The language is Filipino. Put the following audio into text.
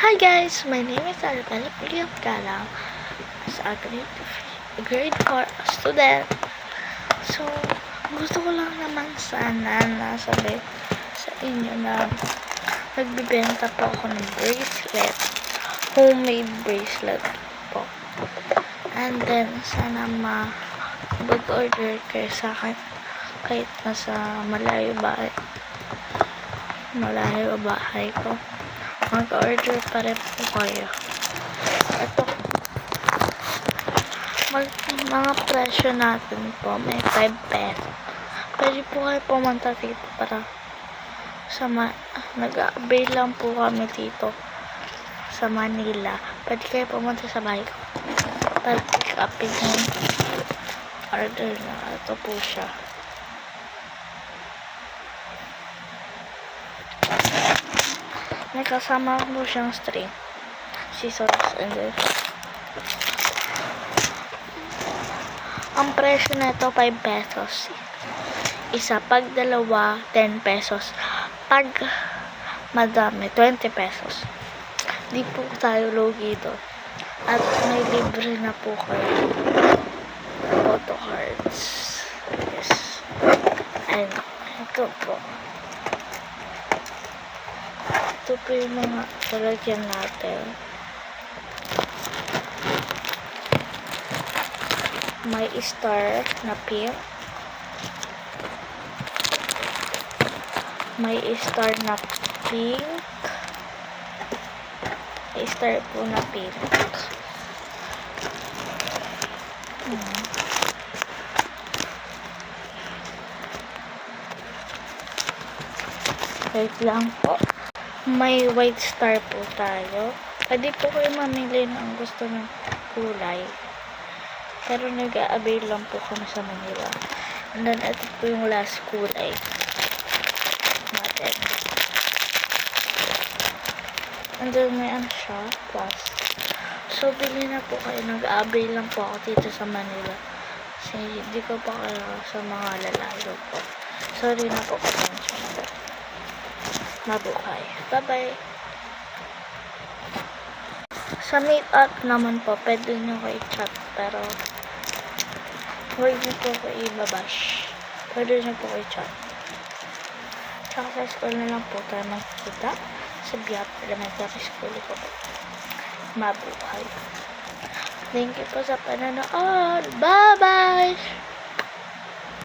Hi guys, my name is Arabella William Galang as a grade 4 student. So, gusto ko lang naman sana nasabi sa inyo na nagbibenta po ako ng bracelet, homemade bracelet po. And then, sana mag-order kayo sa akin kahit nasa malayo bahay ko. Mag-order pa rin po kayo. Ito, mga presyo natin po, may 5 pesos. Pwede po kayo pumunta dito para nag-avail lang po kami dito sa Manila. Pwede kayo pumunta sa bahay ko para pick upin yung order na. Ito po siya. May kasama po siyang string, scissors, and then ang presyo na ito 5 pesos isa, pag dalawa 10 pesos, pag madami 20 pesos. Di po tayo logi doon, at may libre na po kayo photo cards. Yes, and ito po, ito po yung mga lalagyan natin. May star na pink. May star na pink. May star po na pink. Wait lang po. May white star po tayo. Pwede po kayo mamili ng gusto ng kulay. Pero nag-a-avail lang po kami sa Manila. And then, ito po yung last kulay natin. And then, may ano siya, plus. So, bili na po kayo. Nag-a-avail lang po ako dito sa Manila. Kasi, hindi ko pa kayo sa mga lalayo po. Sorry na po, pasensya na po. Mabuhay. Bye-bye. Sa meet-up naman po, pwede nyo ko i-chat, pero huwag nyo po ko i-babash. Pwede nyo po ko i-chat. Tsaka sa school na lang po tayo magkita sa Biap Elementary School ko po. Mabuhay. Thank you po sa panonood. Bye-bye!